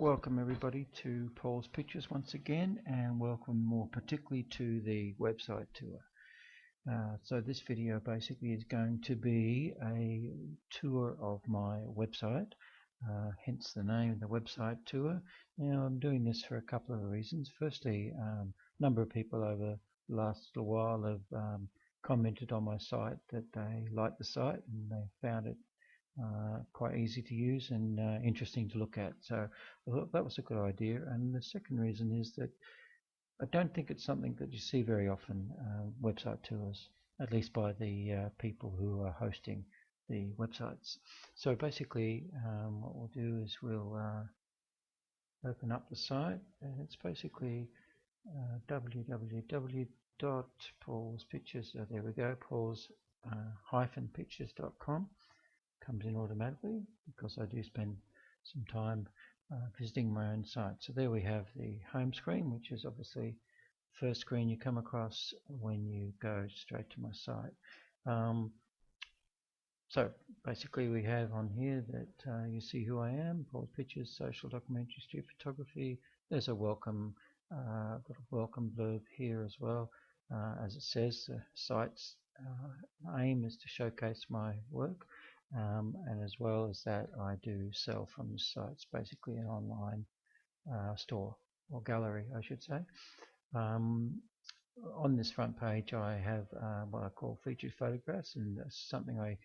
Welcome everybody to Paul's Pictures once again, and welcome more particularly to the website tour. So this video basically is going to be a tour of my website, hence the name of the website tour. Now I'm doing this for a couple of reasons. Firstly, a number of people over the last little while have commented on my site that they liked the site and they found it quite easy to use and interesting to look at. So I thought that was a good idea. And the second reason is that I don't think it's something that you see very often, website tours, at least by the people who are hosting the websites. So basically what we'll do is we'll open up the site, and it's basically www.paulspictures, there we go, pauls-pictures.com. comes in automatically because I do spend some time visiting my own site. So there we have the home screen, which is obviously the first screen you come across when you go straight to my site. So basically we have on here that you see who I am, Paul's Pictures, social documentary, street photography. There's a welcome little welcome blurb here as well. As it says, the site's aim is to showcase my work. And as well as that, I do sell from the site. It's basically an online store, or gallery I should say. On this front page I have what I call featured photographs, and that's something I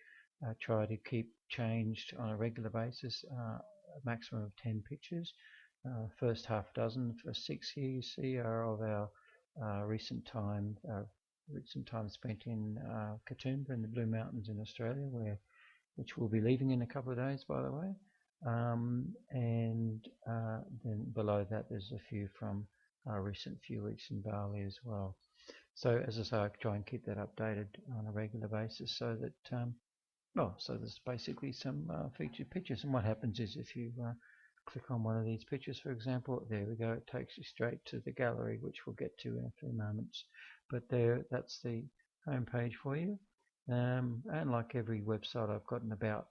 try to keep changed on a regular basis, a maximum of 10 pictures. First half dozen, first 6 here you see are of our recent time spent in Katoomba in the Blue Mountains in Australia, which we'll be leaving in a couple of days, by the way. And then below that there's a few from our recent few weeks in Bali as well. So as I say, I try and keep that updated on a regular basis, so that so there's basically some featured pictures. And what happens is if you click on one of these pictures, for example, there we go, it takes you straight to the gallery, which we'll get to in a few moments. But that's the home page for you. And like every website, I've got an about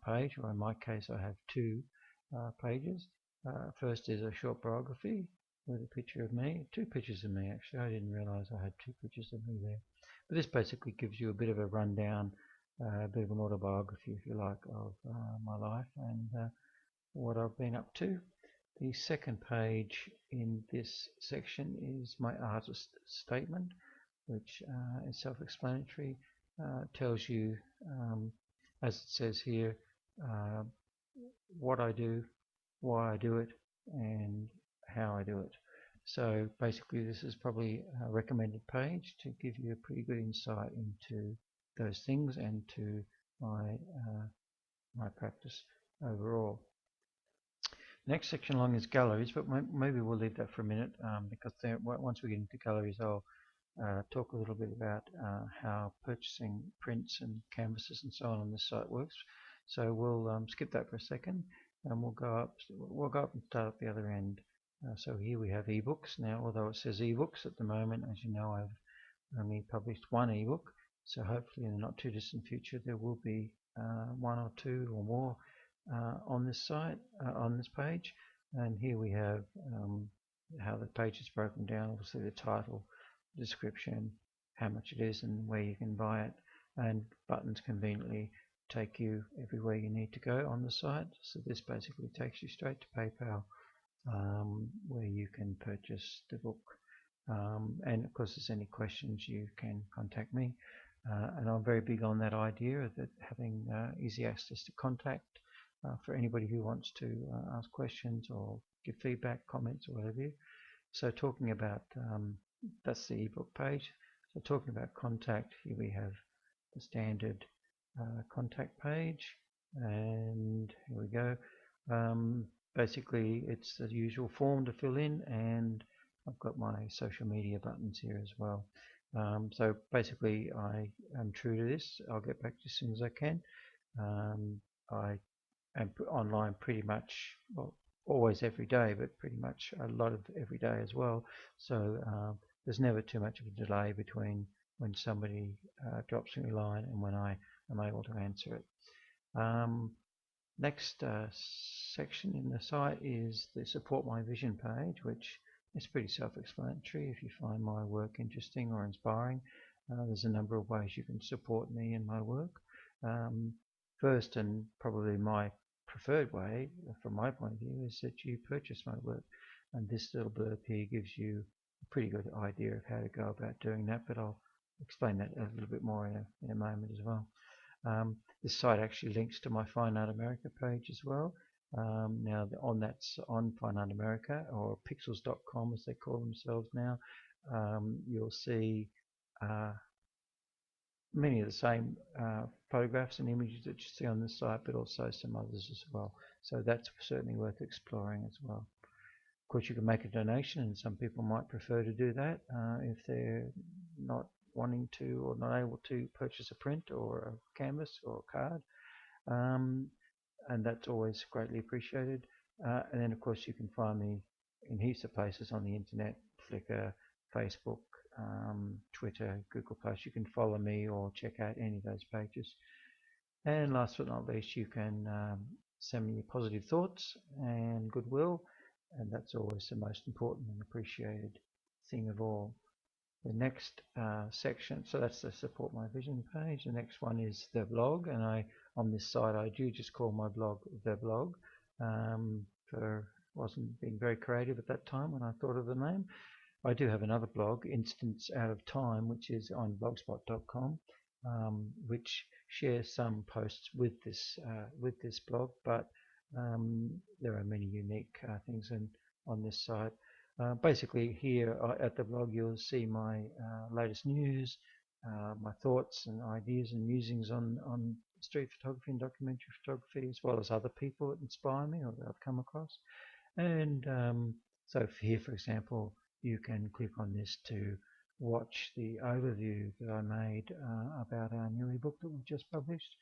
page, or in my case I have two pages. First is a short biography with a picture of me, two pictures of me actually. I didn't realize I had two pictures of me there. But this basically gives you a bit of a rundown, a bit of an autobiography if you like, of my life and what I've been up to. The second page in this section is my artist statement, which is self-explanatory. Tells you, as it says here, what I do, why I do it, and how I do it. So basically this is probably a recommended page to give you a pretty good insight into those things and to my practice overall. Next section along is galleries, but maybe we'll leave that for a minute, because once we get into galleries I'll talk a little bit about how purchasing prints and canvases and so on this site works. So we'll skip that for a second, and we'll go up and start at the other end. So here we have ebooks. Now, although it says ebooks at the moment, as you know, I've only published one ebook. So hopefully in the not too distant future there will be one or two or more on this site, on this page. And here we have how the page is broken down. Obviously the title, description, how much it is and where you can buy it, and buttons conveniently take you everywhere you need to go on the site. So this basically takes you straight to PayPal, where you can purchase the book. And of course, if there's any questions, you can contact me. And I'm very big on that idea of having easy access to contact for anybody who wants to ask questions or give feedback, comments, or whatever. So talking about that's the ebook page. So talking about contact, here we have the standard contact page, and here we go. Basically it's the usual form to fill in, and I've got my social media buttons here as well. So basically I am true to this. I'll get back to you as soon as I can. I am online pretty much, well, always every day, but pretty much a lot of every day as well. So there's never too much of a delay between when somebody drops me a line and when I am able to answer it. Next section in the site is the Support My Vision page, which is pretty self-explanatory. If you find my work interesting or inspiring, there's a number of ways you can support me and my work. First, and probably my preferred way, from my point of view, is that you purchase my work. And this little blurb here gives you a pretty good idea of how to go about doing that, but I'll explain that a little bit more in a moment as well. This site actually links to my Fine Art America page as well. Now on Fine Art America, or pixels.com as they call themselves now, you'll see many of the same photographs and images that you see on this site, but also some others as well. So that's certainly worth exploring as well. Of course, you can make a donation, and some people might prefer to do that if they're not wanting to or not able to purchase a print or a canvas or a card, and that's always greatly appreciated. And then of course you can find me in heaps of places on the internet: Flickr, Facebook, Twitter, Google+. You can follow me or check out any of those pages. And last but not least, you can send me your positive thoughts and goodwill, and that's always the most important and appreciated thing of all. The next section, so that's the Support My Vision page. The next one is the blog, and on this site I do just call my blog the blog. Wasn't being very creative at that time when I thought of the name. I do have another blog, Instance Out of Time, which is on blogspot.com, which shares some posts with this blog, but there are many unique things on this site. Basically here at the blog you'll see my latest news, my thoughts and ideas and musings on street photography and documentary photography, as well as other people that inspire me or that I've come across. And so here, for example, you can click on this to watch the overview that I made about our new ebook that we just published,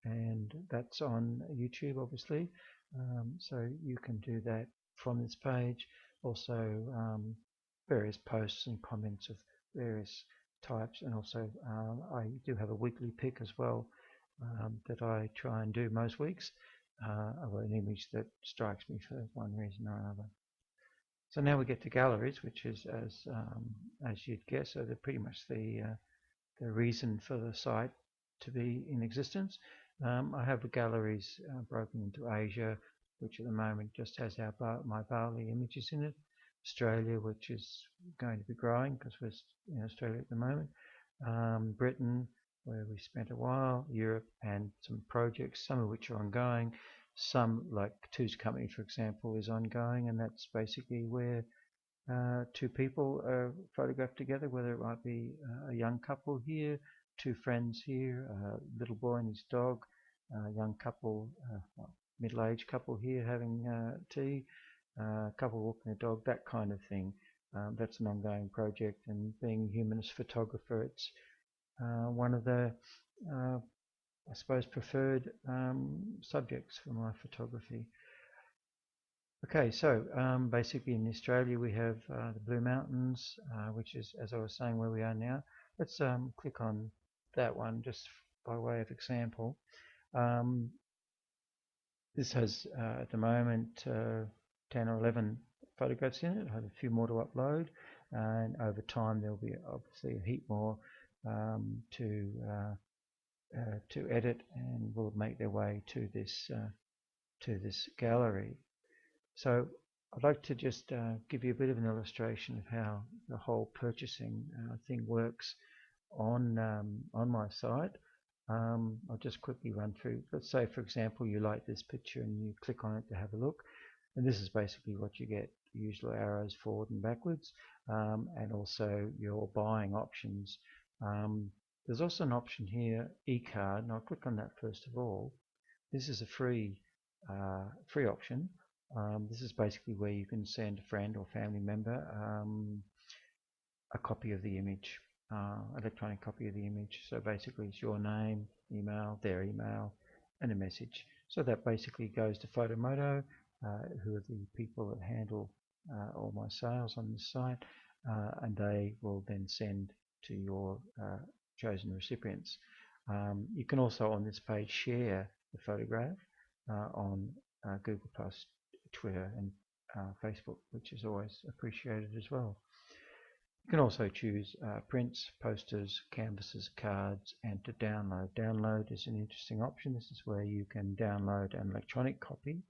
and that's on YouTube obviously, so you can do that from this page. Also various posts and comments of various types, and also I do have a weekly pick as well that I try and do most weeks of an image that strikes me for one reason or another. So now we get to galleries, which is, as you'd guess, are pretty much the reason for the site to be in existence. I have the galleries broken into Asia, which at the moment just has my Bali images in it. Australia, which is going to be growing because we're in Australia at the moment. Britain, where we spent a while. Europe, and some projects, some of which are ongoing. Some, like Two's Company, for example, is ongoing, and that's basically where two people are photographed together, whether it might be a young couple here, two friends here, a little boy and his dog, a young couple, middle-aged couple here having tea, a couple walking a dog, that kind of thing. That's an ongoing project, and being a humanist photographer, it's one of the I suppose preferred subjects for my photography. Okay, so basically in Australia we have the Blue Mountains, which is, as I was saying, where we are now. Let's click on that one just by way of example. This has at the moment 10 or 11 photographs in it. I have a few more to upload, and over time there'll be obviously a heap more to edit, and will make their way to this gallery. So I'd like to just give you a bit of an illustration of how the whole purchasing thing works on my site. I'll just quickly run through. Let's say, for example, you like this picture and you click on it to have a look, and this is basically what you get: the usual arrows forward and backwards, and also your buying options. There's also an option here, e-card, and I'll click on that first of all. This is a free option. This is basically where you can send a friend or family member a copy of the image, electronic copy of the image. So basically it's your name, email, their email, and a message. So that basically goes to Photomoto, who are the people that handle all my sales on this site, and they will then send to your chosen recipients. You can also on this page share the photograph on Google Plus, Twitter, and Facebook, which is always appreciated as well. You can also choose prints, posters, canvases, cards, and to download. Download is an interesting option. This is where you can download an electronic copy,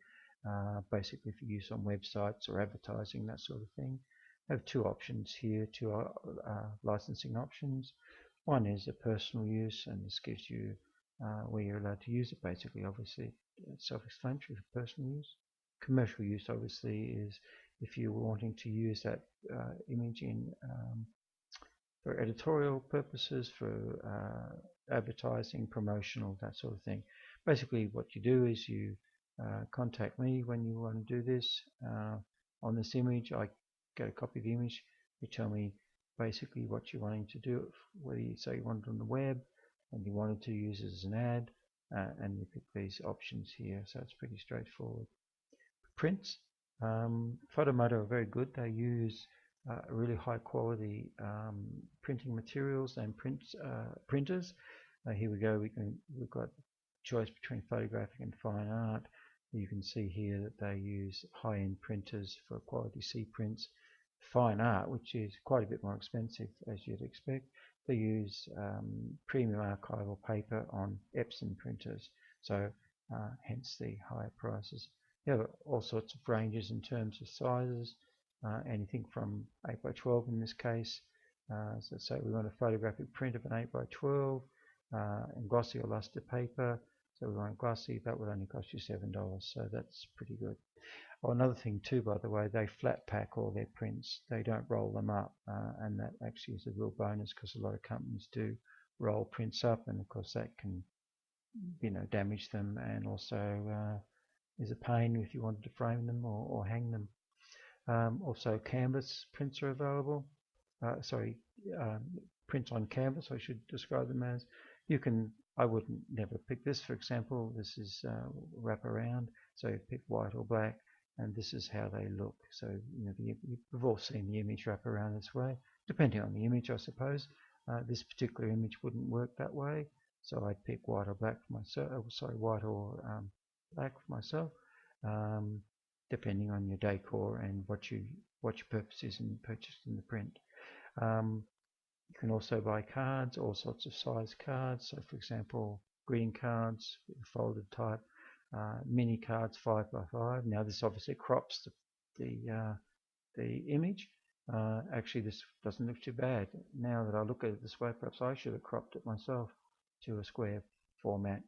basically for use on websites or advertising, that sort of thing. I have two options here, two licensing options. One is a personal use, and this gives you where you're allowed to use it. Basically, obviously, it's self-explanatory for personal use. Commercial use, obviously, is if you're wanting to use that image in for editorial purposes, for advertising, promotional, that sort of thing. Basically, what you do is you contact me when you want to do this. On this image, I get a copy of the image. You tell me basically what you're wanting to do, whether you say you want it on the web and you wanted to use it as an ad, and you pick these options here, so it's pretty straightforward. Prints, Photomoto are very good. They use really high quality printing materials and printers. Here we go. We've got choice between photographic and fine art. You can see here that they use high-end printers for quality C prints. Fine art, which is quite a bit more expensive as you'd expect, they use premium archival paper on Epson printers, so hence the higher prices. You have all sorts of ranges in terms of sizes, anything from 8 by 12 in this case. So say we want a photographic print of an 8 by 12 in glossy or luster paper. So we want glossy, that would only cost you $7, so that's pretty good. Oh, another thing too, by the way, they flat pack all their prints. They don't roll them up, and that actually is a real bonus because a lot of companies do roll prints up, and of course that can, damage them, and also is a pain if you wanted to frame them or hang them. Also, canvas prints are available. Prints on canvas, I should describe them as. I wouldn't never pick this, for example. This is wrap around, so you pick white or black, and this is how they look. So we've all seen the image wrap around this way, depending on the image, I suppose. This particular image wouldn't work that way, so I'd pick white or black for myself. White or black for myself, depending on your decor and what your purpose is in purchasing the print. You can also buy cards, all sorts of size cards. So, for example, greeting cards, folded type, mini cards 5 by 5. Now, this obviously crops the image. Actually, this doesn't look too bad. Now that I look at it this way, perhaps I should have cropped it myself to a square format.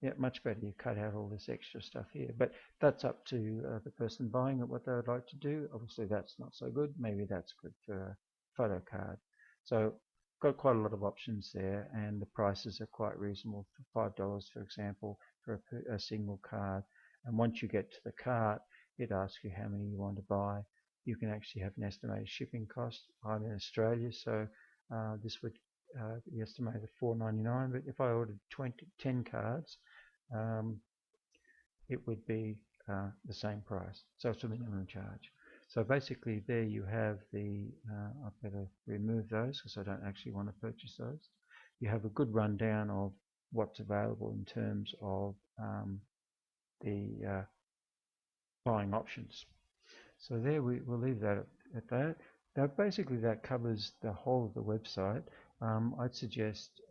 Yeah, much better. You cut out all this extra stuff here, but that's up to the person buying it, what they would like to do. Obviously, that's not so good. Maybe that's good for a photo card. So, got quite a lot of options there, and the prices are quite reasonable. For $5, for example, for a single card. And once you get to the cart, it asks you how many you want to buy. You can actually have an estimated shipping cost. I'm in Australia, so this would be estimated at $4.99. But if I ordered 10 cards, it would be the same price. So it's a minimum charge. So basically there you have the, I better remove those because I don't actually want to purchase those. You have a good rundown of what's available in terms of the buying options. So there we'll leave that at that. Now basically that covers the whole of the website. I'd suggest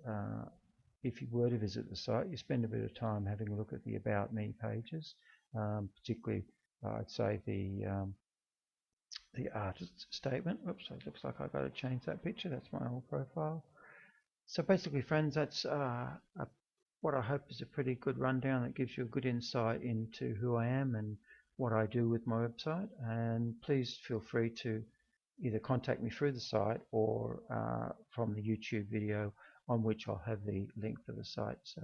if you were to visit the site, you spend a bit of time having a look at the About Me pages, particularly I'd say the artist statement. Oops, it looks like I've got to change that picture. That's my old profile. So basically, friends, that's what I hope is a pretty good rundown that gives you a good insight into who I am and what I do with my website. And please feel free to either contact me through the site or from the YouTube video on which I'll have the link for the site. So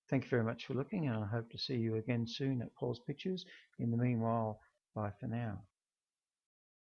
thank you very much for looking, and I hope to see you again soon at Paul's Pictures. In the meanwhile, bye for now.